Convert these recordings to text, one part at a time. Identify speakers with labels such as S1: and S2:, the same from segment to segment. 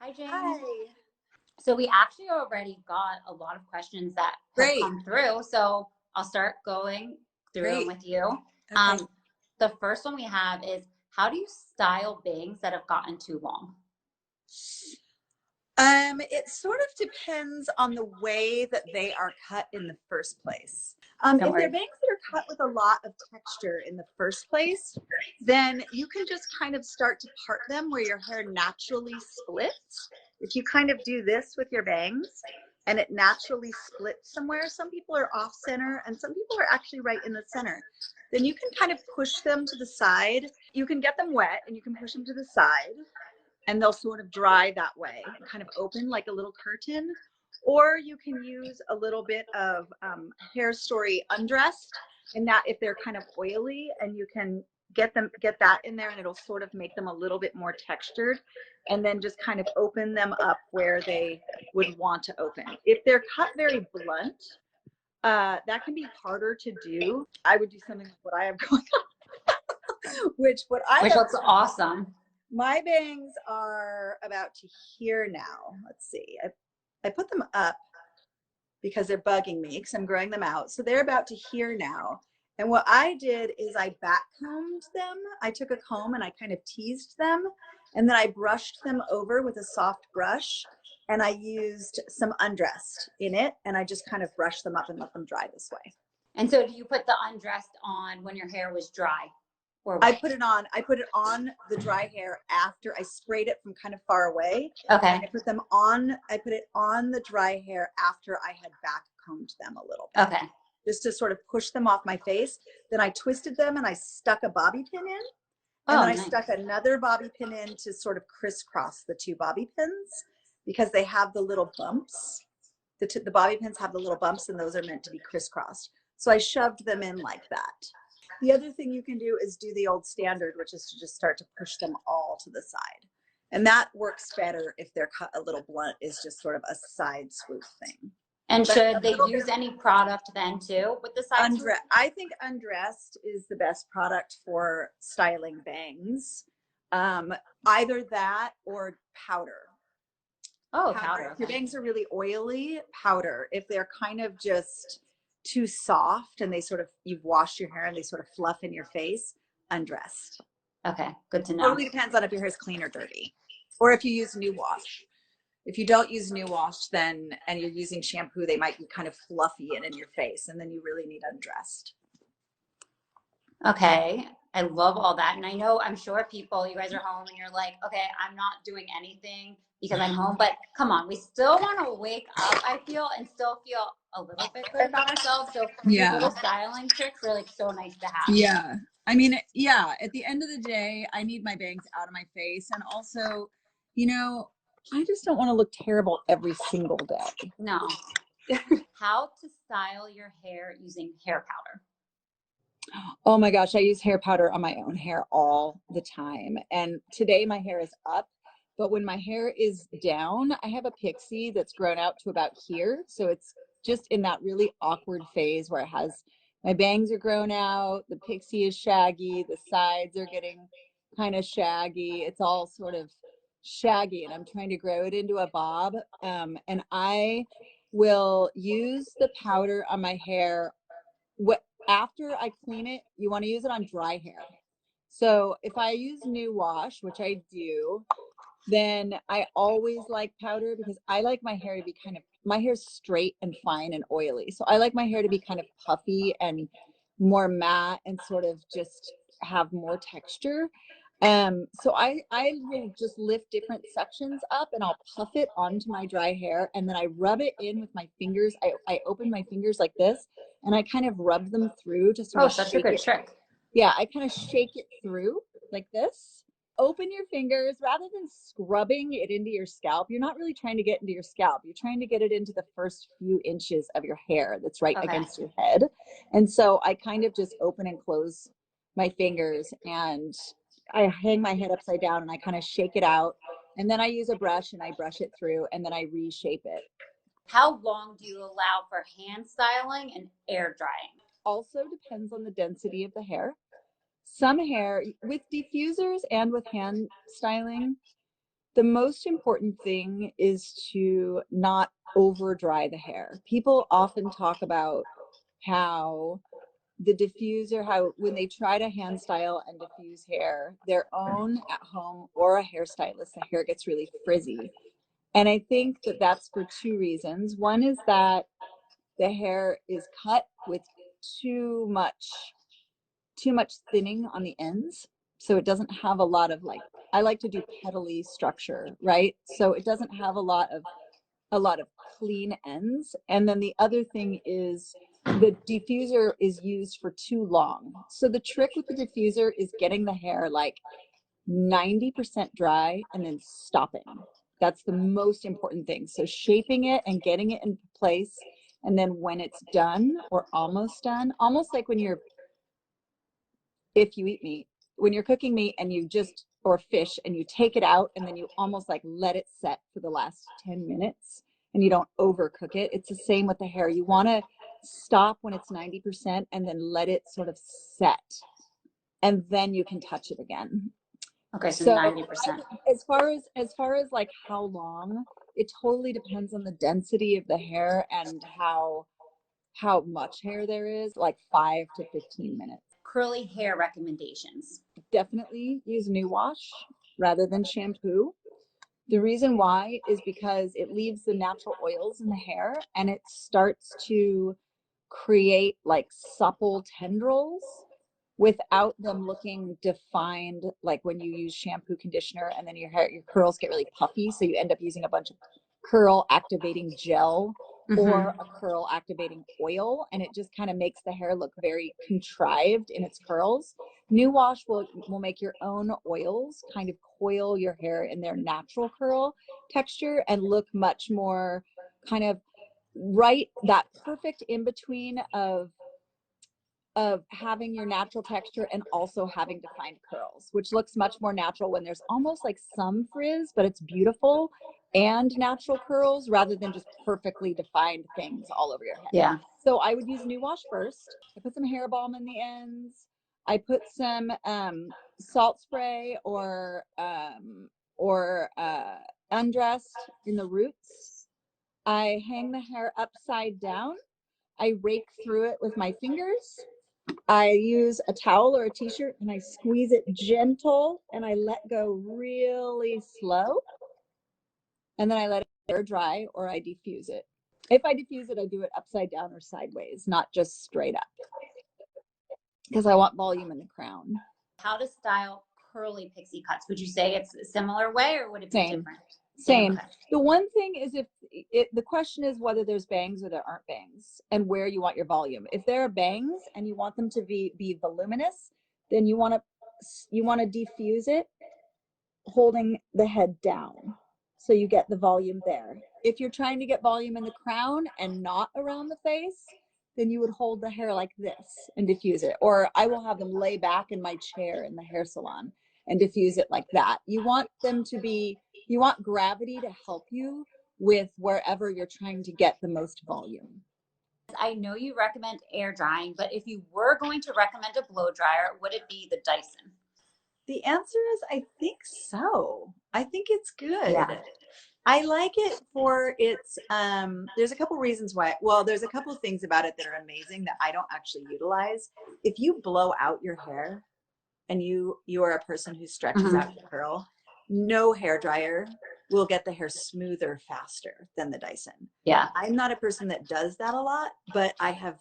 S1: Hi, Jane.
S2: Hi.
S1: So we actually already got a lot of questions that have
S2: Great.
S1: come through. So I'll start going through them
S2: Great.
S1: with you.
S2: Okay.
S1: The first one we have is, how do you style bangs that have gotten too long?
S2: It sort of depends on the way that they are cut in the first place.
S1: Don't
S2: If they're
S1: worry.
S2: bangs that are cut with a lot of texture in the first place, then you can just kind of start to part them where your hair naturally splits. If you kind of do this with your bangs and it naturally splits somewhere, some people are off center and some people are actually right in the center. Then you can kind of push them to the side. You can get them wet and you can push them to the side, and they'll sort of dry that way and kind of open like a little curtain. Or you can use a little bit of Hair Story undressed, and that if they're kind of oily, and you can get that in there, and it'll sort of make them a little bit more textured, and then just kind of open them up where they would want to open. If they're cut very blunt, that can be harder to do. I would do something like what I have going on, which
S1: Looks awesome.
S2: my bangs are about to here now. Let's see. I put them up because they're bugging me because I'm growing them out. So they're about to here now. And what I did is I back combed them. I took a comb and I kind of teased them. And then I brushed them over with a soft brush. And I used some undressed in it. And I just kind of brushed them up and let them dry this way.
S1: And so do you put the undressed on when your hair was dry? Or
S2: I put it on the dry hair after I sprayed it from kind of far away.
S1: Okay.
S2: And I put it on the dry hair after I had back combed them a little bit.
S1: Okay.
S2: Just to sort of push them off my face. Then I twisted them and I stuck a bobby pin in. And then I stuck another bobby pin in to sort of crisscross the two bobby pins, because they have the little bumps. The bobby pins have the little bumps, and those are meant to be crisscrossed. So I shoved them in like that. The other thing you can do is do the old standard, which is to just start to push them all to the side. And that works better if they're cut a little blunt, is just sort of a side swoop thing.
S1: And should they use any product then too with the side swoop?
S2: I think undressed is the best product for styling bangs. Either that or powder.
S1: Oh, powder.
S2: If your bangs are really oily, powder. If they're kind of just too soft and you've washed your hair and they sort of fluff in your face, undressed.
S1: Okay, good to know.
S2: Totally depends on if your hair is clean or dirty, or if you use new wash. If you don't use new wash, and you're using shampoo, they might be kind of fluffy and in your face, and then you really need undressed.
S1: Okay, I love all that. And I'm sure you guys are home and you're like, okay, I'm not doing anything because I'm home, but come on, we still want to wake up, I feel, and still feel a little bit good about ourselves. So these little styling tricks are like so nice to have.
S3: Yeah. I mean, yeah, at the end of the day, I need my bangs out of my face. And also, I just don't want to look terrible every single day.
S1: No. How to style your hair using hair powder?
S3: Oh my gosh, I use hair powder on my own hair all the time. And today my hair is up, but when my hair is down, I have a pixie that's grown out to about here. So it's just in that really awkward phase where my bangs are grown out, the pixie is shaggy, the sides are getting kind of shaggy. It's all sort of shaggy, and I'm trying to grow it into a bob. And I will use the powder on my hair. After I clean it, you want to use it on dry hair. So if I use new wash, which I do, then I always like powder, because I like my hair to be my hair's straight and fine and oily. So I like my hair to be kind of puffy and more matte and sort of just have more texture. So I will just lift different sections up and I'll puff it onto my dry hair, and then I rub it in with my fingers. I open my fingers like this, and I kind of rub them through to sort of
S1: such a good trick.
S3: Yeah, I kind of shake it through like this. Open your fingers rather than scrubbing it into your scalp. You're not really trying to get into your scalp. You're trying to get it into the first few inches of your hair that's right against your head. And so I kind of just open and close my fingers, and I hang my head upside down and I kind of shake it out. And then I use a brush and I brush it through, and then I reshape it.
S1: How long do you allow for hand styling and air drying?
S3: Also depends on the density of the hair. Some hair with diffusers and with hand styling, The most important thing is to not over dry the hair. People often talk about how the diffuser, how when they try to hand style and diffuse hair, their own at home or a hairstylist, the hair gets really frizzy. And I think that that's for two reasons. One is that the hair is cut with too much thinning on the ends. So it doesn't have a lot of like, I like to do petally structure, right? So it doesn't have a lot of clean ends. And then the other thing is the diffuser is used for too long. So the trick with the diffuser is getting the hair like 90% dry and then stopping. That's the most important thing. So shaping it and getting it in place. And then when it's done or almost done, almost like when you're, if you eat meat, when you're cooking meat and you just, or fish, and you take it out and then you almost like let it set for the last 10 minutes and you don't overcook it. It's the same with the hair. You want to stop when it's 90% and then let it sort of set. And then you can touch it again.
S1: Okay, so 90%.
S3: As far as like how long, it totally depends on the density of the hair and how much hair there is, like 5 to 15 minutes.
S1: Curly hair recommendations.
S3: Definitely use new wash rather than shampoo. The reason why is because it leaves the natural oils in the hair and it starts to create like supple tendrils without them looking defined, like when you use shampoo, conditioner, and then your curls get really puffy, so you end up using a bunch of curl activating gel or a curl activating oil, and it just kind of makes the hair look very contrived in its curls. New wash will make your own oils kind of coil your hair in their natural curl texture and look much more kind of right, that perfect in between of having your natural texture and also having defined curls, which looks much more natural when there's almost like some frizz, but it's beautiful and natural curls rather than just perfectly defined things all over your head.
S1: Yeah.
S3: So I would use new wash first. I put some hair balm in the ends. I put some salt spray or undressed in the roots. I hang the hair upside down. I rake through it with my fingers. I use a towel or a t-shirt and I squeeze it gentle and I let go really slow. And then I let it air dry or I diffuse it. If I diffuse it, I do it upside down or sideways, not just straight up, because I want volume in the crown.
S1: How to style curly pixie cuts? Would you say it's a similar way or would it be different?
S3: Same. Okay. The one thing is the question is whether there's bangs or there aren't bangs and where you want your volume. If there are bangs and you want them to be voluminous, then you want to diffuse it holding the head down so you get the volume there. If you're trying to get volume in the crown and not around the face, then you would hold the hair like this and diffuse it. Or I will have them lay back in my chair in the hair salon and diffuse it like that. You want gravity to help you with wherever you're trying to get the most volume.
S1: I know you recommend air drying, but if you were going to recommend a blow dryer, would it be the Dyson?
S2: The answer is I think so. I think it's good.
S1: Yeah.
S2: I like it for its, there's a couple reasons why, well, there's a couple of things about it that are amazing that I don't actually utilize. If you blow out your hair and you are a person who stretches out your curl, no hair dryer will get the hair smoother faster than the Dyson.
S1: Yeah.
S2: I'm not a person that does that a lot, but I have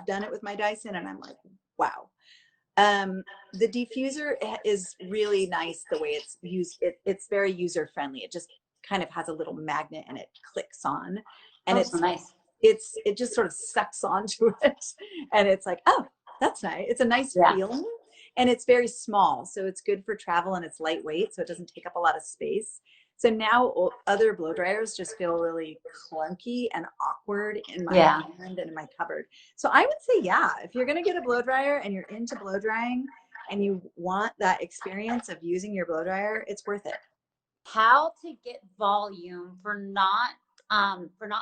S2: done it with my Dyson and I'm like, wow. The diffuser is really nice the way it's used. It's very user friendly. It just kind of has a little magnet and it clicks on, and it's
S1: so nice.
S2: It just sort of sucks onto it, and it's like, oh, that's nice. It's a nice feeling, and it's very small, so it's good for travel and it's lightweight, so it doesn't take up a lot of space. So now other blow dryers just feel really clunky and awkward in my hand and in my cupboard. So I would say, yeah, if you're going to get a blow dryer and you're into blow drying and you want that experience of using your blow dryer, it's worth it.
S1: How to get volume for not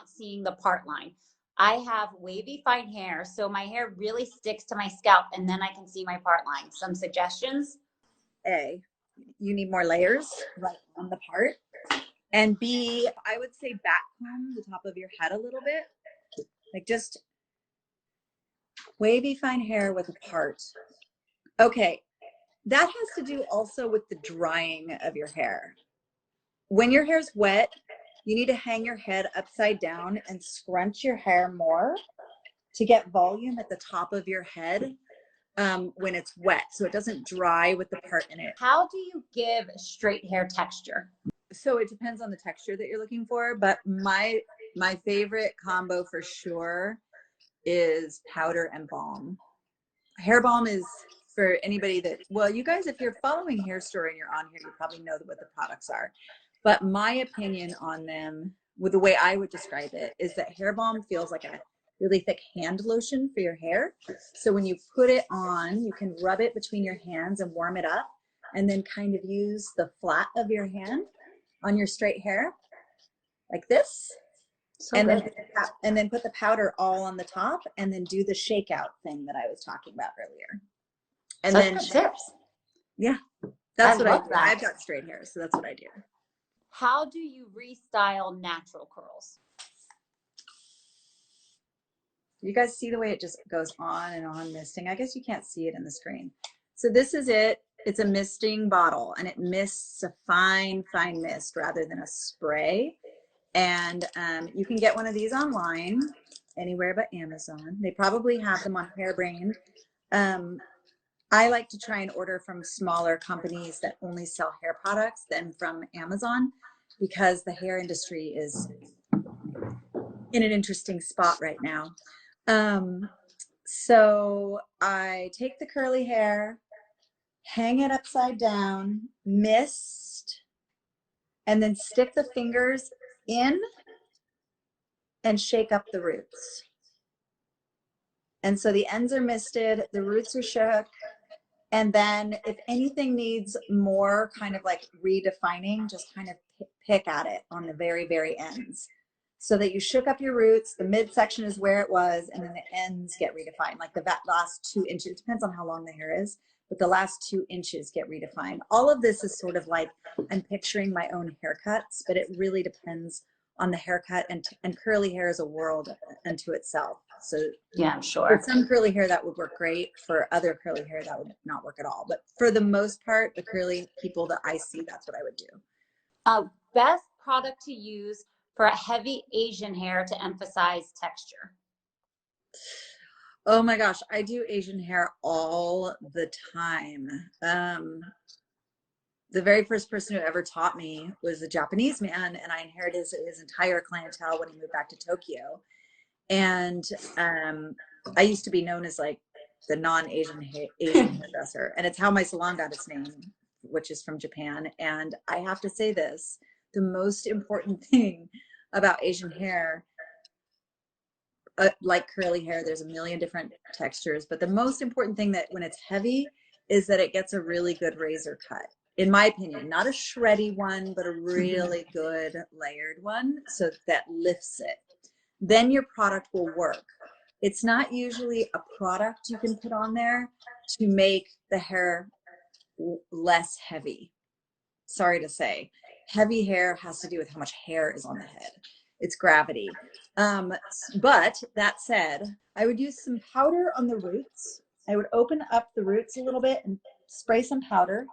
S1: seeing the part line. I have wavy fine hair, so my hair really sticks to my scalp and then I can see my part line. Some suggestions?
S2: you need more layers right on the part. And B, I would say back comb the top of your head a little bit. Like just wavy fine hair with a part. Okay, that has to do also with the drying of your hair. When your hair's wet, you need to hang your head upside down and scrunch your hair more to get volume at the top of your head when it's wet, so it doesn't dry with the part in it.
S1: How do you give straight hair texture?
S2: So it depends on the texture that you're looking for, but my favorite combo for sure is powder and balm. Hair balm is for anybody that, well, you guys, if you're following Hair Store and you're on here, you probably know what the products are. But my opinion on them, with the way I would describe it, is that hair balm feels like a really thick hand lotion for your hair. So when you put it on, you can rub it between your hands and warm it up, and then kind of use the flat of your hand on your straight hair like this.
S1: So
S2: and
S1: good.
S2: then put the powder all on the top, and then do the shakeout thing that I was talking about earlier. And
S1: Such
S2: then
S1: good tips.
S2: Yeah, that's what I
S1: love
S2: do.
S1: that.
S2: I've got straight hair, so that's what I do.
S1: How do you restyle natural curls?
S2: You guys see the way it just goes on and on misting? I guess you can't see it in the screen. So this is it. It's a misting bottle, and it mists a fine, fine mist rather than a spray. And you can get one of these online, anywhere but Amazon. They probably have them on Hairbrain. I like to try and order from smaller companies that only sell hair products than from Amazon, because the hair industry is in an interesting spot right now. So I take the curly hair, hang it upside down, mist, and then stick the fingers in and shake up the roots. And so the ends are misted, the roots are shook. And then if anything needs more kind of like redefining, just kind of pick at it on the very, very ends, so that you shook up your roots. The midsection is where it was, and then the ends get redefined. Like the last 2 inches, depends on how long the hair is, but the last 2 inches get redefined. All of this is sort of like, I'm picturing my own haircuts, but it really depends on the haircut, and curly hair is a world unto itself. So
S1: Yeah, I'm sure.
S2: for some curly hair that would work great, for other curly hair that would not work at all. But for the most part, the curly people that I see, that's what I would do.
S1: Best product to use for a heavy Asian hair to emphasize texture?
S2: Oh my gosh, I do Asian hair all the time. The very first person who ever taught me was a Japanese man, and I inherited his entire clientele when he moved back to Tokyo. And I used to be known as like the non-Asian hairdresser, and it's how my salon got its name, which is from Japan. And I have to say this, the most important thing about Asian hair, like curly hair, there's a million different textures, but the most important thing that when it's heavy is that it gets a really good razor cut. In my opinion, not a shreddy one, but a really good layered one, so that lifts it. Then your product will work. It's not usually a product you can put on there to make the hair less heavy. Sorry to say. Heavy hair has to do with how much hair is on the head. It's gravity. But that said, I would use some powder on the roots. I would open up the roots a little bit and spray some powder.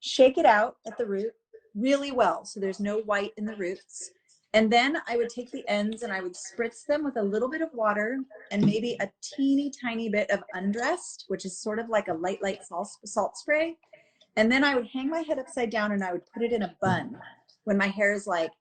S2: Shake it out at the root really well, so there's no white in the roots. And then I would take the ends and I would spritz them with a little bit of water and maybe a teeny tiny bit of undressed, which is sort of like a light salt spray. And then I would hang my head upside down and I would put it in a bun when my hair is like,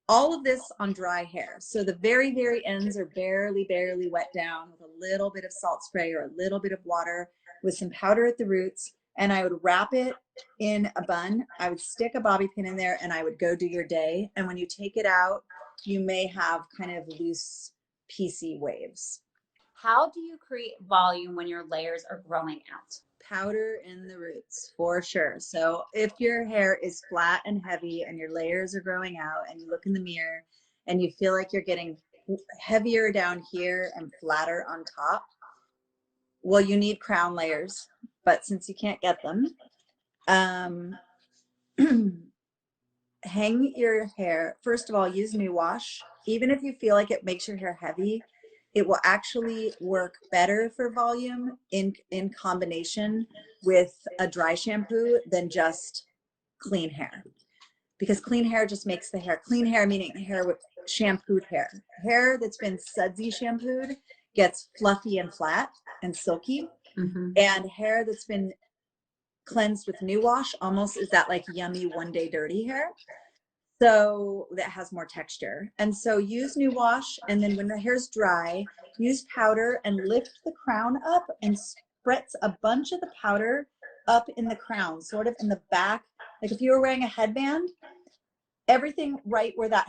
S2: all of this on dry hair. So the very, very ends are barely wet down with a little bit of salt spray or a little bit of water with some powder at the roots. And I would wrap it in a bun. I would stick a bobby pin in there and I would go do your day. And when you take it out, you may have kind of loose, piecey waves.
S1: How do you create volume when your layers are growing out?
S2: Powder in the roots, for sure. So if your hair is flat and heavy and your layers are growing out and you look in the mirror and you feel like you're getting heavier down here and flatter on top, well, you need crown layers. But since you can't get them, Um, hang your hair. First of all, use new wash. Even if you feel like it makes your hair heavy, it will actually work better for volume in combination with a dry shampoo than just clean hair. Because clean hair just makes the hair, clean hair meaning hair with shampooed hair. Hair that's been sudsy shampooed gets fluffy and flat and silky.
S1: Mm-hmm.
S2: And hair that's been cleansed with new wash almost is that like yummy one day dirty hair. So that has more texture. And so use new wash, and then when the hair's dry, use powder and lift the crown up and spritz a bunch of the powder up in the crown, sort of in the back. Like if you were wearing a headband, everything right where that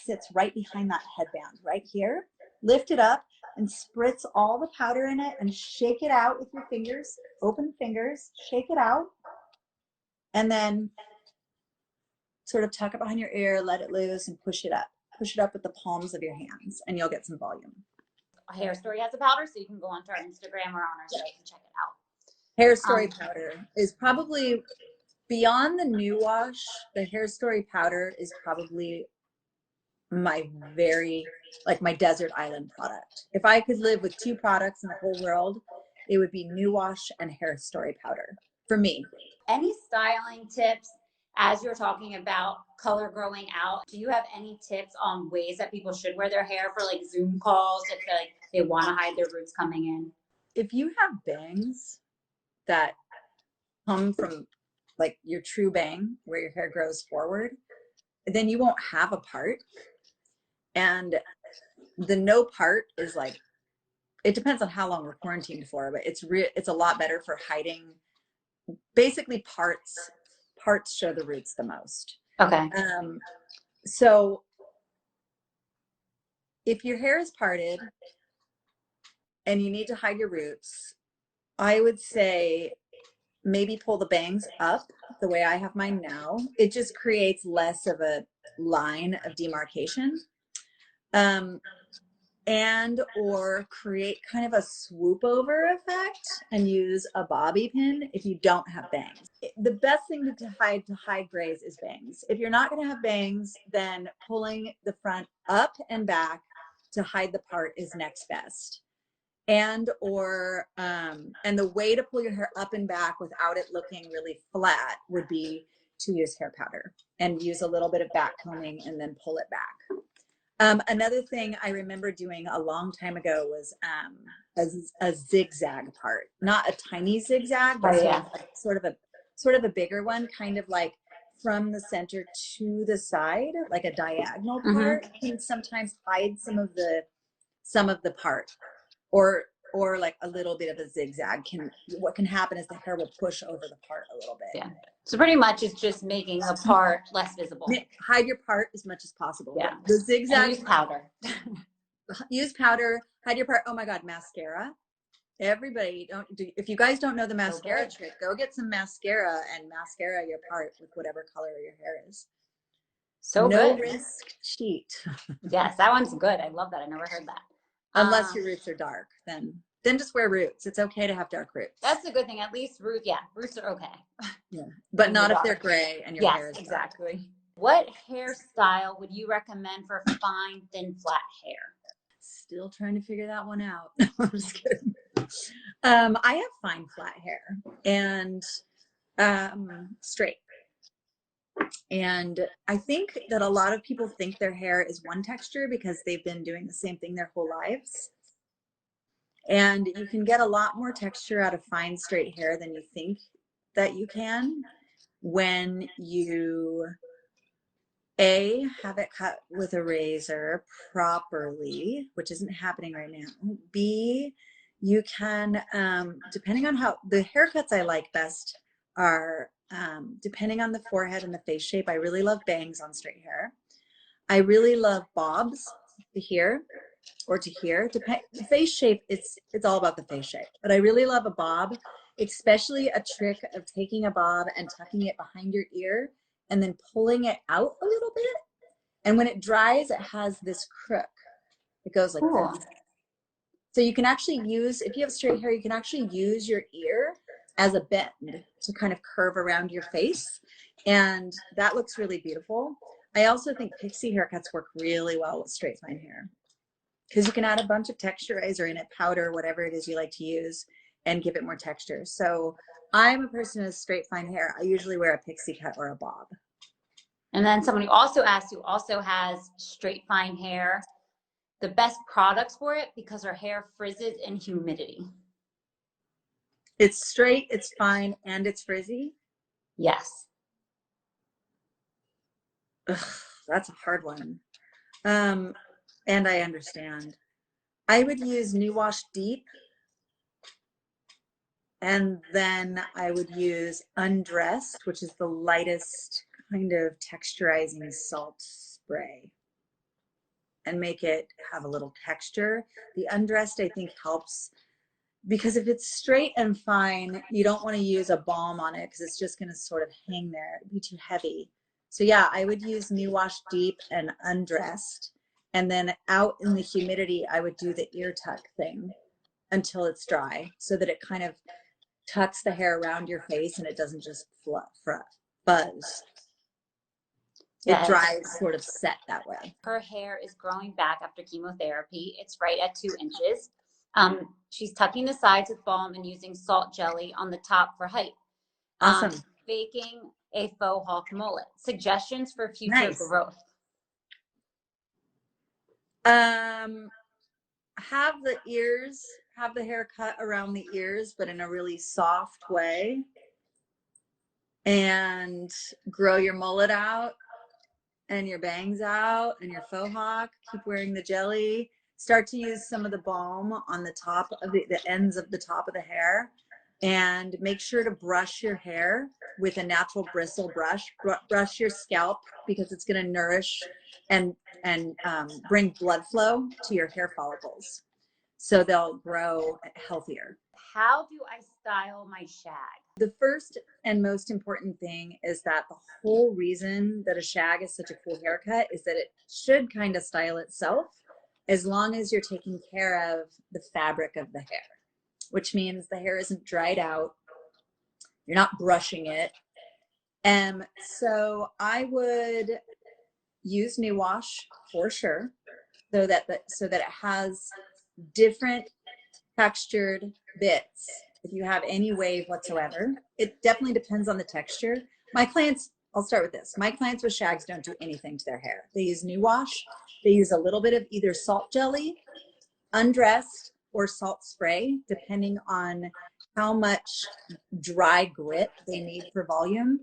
S2: sits right behind that headband, right here, lift it up and spritz all the powder in it and shake it out with your fingers, open fingers, shake it out, and then sort of tuck it behind your ear, let it loose, and push it up. Push it up with the palms of your hands, and you'll get some volume.
S1: Hair Story has a powder, so you can go onto our Instagram or on our site and check it out.
S2: Hair Story powder is probably, beyond the new wash, the Hair Story powder is probably my my desert island product. If I could live with two products in the whole world, it would be new wash and Hair Story powder for me.
S1: Any styling tips as you're talking about color growing out? Do you have any tips on ways that people should wear their hair for like Zoom calls if they want to hide their roots coming in?
S2: If you have bangs that come from like your true bang where your hair grows forward, then you won't have a part. And the no part is like, it depends on how long we're quarantined for, but it's a lot better for hiding. Basically parts show the roots the most.
S1: Okay.
S2: So if your hair is parted and you need to hide your roots, I would say maybe pull the bangs up the way I have mine now. It just creates less of a line of demarcation. And or create kind of a swoop over effect and use a bobby pin if you don't have bangs. The best thing to hide grays is bangs. If you're not going to have bangs, then pulling the front up and back to hide the part is next best. And the way to pull your hair up and back without it looking really flat would be to use hair powder and use a little bit of back combing and then pull it back. Another thing I remember doing a long time ago was a zigzag part, not a tiny zigzag, but sort of a bigger one, kind of like from the center to the side, like a diagonal part. Can sometimes hide some of the part, or like a little bit of a zigzag. What can happen is the hair will push over the part a little bit.
S1: Yeah. So pretty much it's just making the part less visible.
S2: Hide your part as much as possible.
S1: Yeah.
S2: The zigzag.
S1: And use powder.
S2: Use powder. Hide your part. Oh my God, mascara. Everybody, if you guys don't know the mascara trick, go get some mascara and mascara your part with whatever color your hair is.
S1: So
S2: no
S1: good.
S2: risk, cheat.
S1: Yes, that one's good. I love that. I never heard that.
S2: Unless your roots are dark, then just wear roots. It's okay to have dark roots.
S1: That's a good thing. At least roots are okay.
S2: Yeah, but not if they're gray and your hair is
S1: exactly.
S2: dark.
S1: What hairstyle would you recommend for fine, thin, flat hair?
S2: Still trying to figure that one out. I'm just kidding. I have fine flat hair and straight. And I think that a lot of people think their hair is one texture because they've been doing the same thing their whole lives. And you can get a lot more texture out of fine straight hair than you think that you can when you have it cut with a razor properly, which isn't happening right now. B, you can, depending on how, the haircuts I like best are depending on the forehead and the face shape. I really love bangs on straight hair. I really love bobs to here or to here. The face shape, it's all about the face shape. But I really love a bob, especially a trick of taking a bob and tucking it behind your ear and then pulling it out a little bit. And when it dries, it has this crook. It goes like this. So you can actually use, if you have straight hair, you can actually use your ear as a bend to kind of curve around your face. And that looks really beautiful. I also think pixie haircuts work really well with straight fine hair because you can add a bunch of texturizer in it, powder, whatever it is you like to use, and give it more texture. So I'm a person with straight fine hair. I usually wear a pixie cut or a bob.
S1: And then someone who also asked, who also has straight fine hair, the best products for it because her hair frizzes in humidity.
S2: It's straight, it's fine, and it's frizzy.
S1: Yes.
S2: Ugh, that's a hard one. And I understand. I would use New Wash Deep, and then I would use Undressed, which is the lightest kind of texturizing salt spray, and make it have a little texture. The Undressed, I think, helps because if it's straight and fine, you don't want to use a balm on it because it's just going to sort of hang there. It'd be too heavy. So yeah, I would use New Wash Deep and Undressed. And then out in the humidity, I would do the ear tuck thing until it's dry so that it kind of tucks the hair around your face and it doesn't just buzz. It dries sort of set that way.
S1: Her hair is growing back after chemotherapy. It's right at 2 inches. She's tucking the sides with balm and using salt jelly on the top for height.
S2: Awesome.
S1: Faking a faux hawk mullet. Suggestions for future growth.
S2: Have the hair cut around the ears, but in a really soft way, and grow your mullet out and your bangs out and your faux hawk. Keep wearing the jelly. Start to use some of the balm on the top of the ends of the top of the hair, and make sure to brush your hair with a natural bristle brush. Brush your scalp because it's going to nourish and bring blood flow to your hair follicles, so they'll grow healthier.
S1: How do I style my shag?
S2: The first and most important thing is that the whole reason that a shag is such a cool haircut is that it should kind of style itself as long as you're taking care of the fabric of the hair, which means the hair isn't dried out, you're not brushing it. So I would use New Wash for sure, so that it has different textured bits. If you have any wave whatsoever, it definitely depends on the texture. My clients, I'll start with this. My clients with shags don't do anything to their hair. They use New Wash. They use a little bit of either salt jelly, Undressed, or salt spray, depending on how much dry grit they need for volume.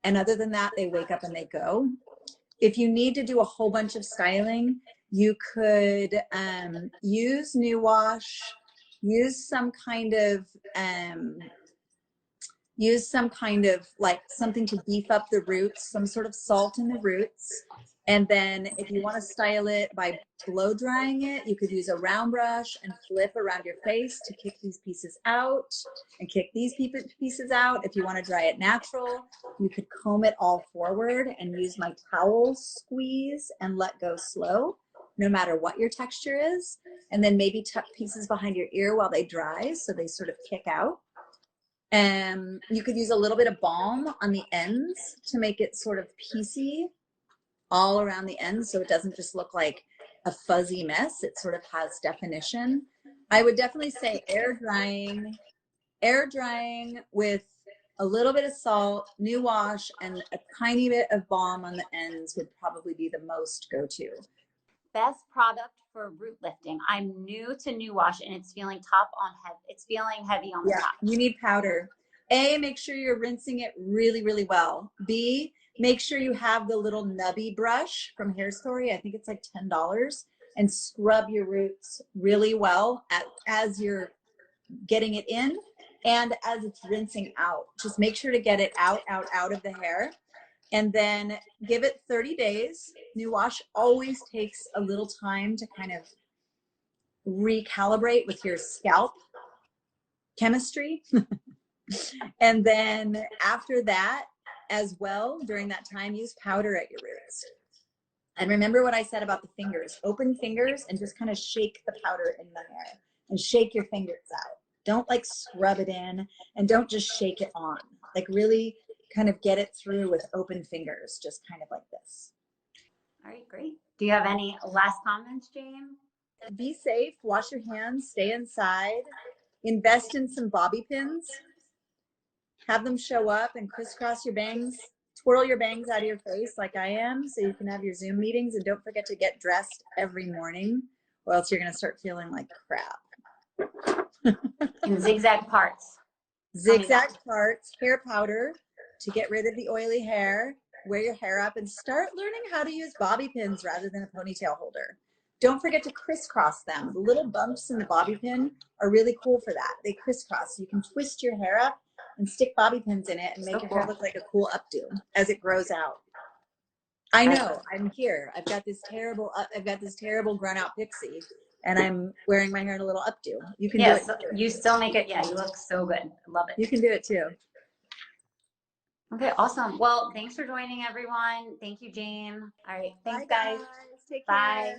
S2: And other than that, they wake up and they go. If you need to do a whole bunch of styling, you could use New Wash, use some kind of like something to beef up the roots, some sort of salt in the roots. And then if you want to style it by blow drying it, you could use a round brush and flip around your face to kick these pieces out and kick these pieces out. If you want to dry it natural, you could comb it all forward and use my towel squeeze and let go slow, no matter what your texture is. And then maybe tuck pieces behind your ear while they dry so they sort of kick out. And you could use a little bit of balm on the ends to make it sort of piecey all around the ends, so it doesn't just look like a fuzzy mess. It sort of has definition. I would definitely say air drying with a little bit of salt, New Wash, and a tiny bit of balm on the ends would probably be the most go-to.
S1: Best product for root lifting. I'm new to New Wash and it's feeling heavy on the top.
S2: You need powder. A, make sure you're rinsing it really, really well. B, make sure you have the little nubby brush from Hairstory. I think it's like $10, and scrub your roots really well as you're getting it in and as it's rinsing out. Just make sure to get it out of the hair, and then give it 30 days. New Wash always takes a little time to kind of recalibrate with your scalp chemistry. And then after that as well, during that time, use powder at your roots. And remember what I said about the fingers. Open fingers and just kind of shake the powder in the hair and shake your fingers out. Don't like scrub it in, and don't just shake it on. Like really kind of get it through with open fingers, just kind of like this.
S1: All right, great. Do you have any last comments, Jayne?
S2: Be safe, wash your hands, stay inside, invest in some bobby pins, have them show up and crisscross your bangs, twirl your bangs out of your face like I am so you can have your Zoom meetings, and don't forget to get dressed every morning or else you're going to start feeling like crap.
S1: In zigzag parts.
S2: Zigzag parts, hair powder to get rid of the oily hair, wear your hair up, and start learning how to use bobby pins rather than a ponytail holder. Don't forget to crisscross them. The little bumps in the bobby pin are really cool for that. They crisscross. You can twist your hair up and stick bobby pins in it and make your hair look like a cool updo as it grows out. I know, I'm here. I've got this terrible grown out pixie, and I'm wearing my hair in a little updo. You can do it.
S1: So you still make it. Yeah, you look so good. I love it.
S2: You can do it too.
S1: Okay, awesome. Well, thanks for joining, everyone. Thank you, Jayne. All right, thanks,
S2: Bye, guys. Take care.
S1: Bye.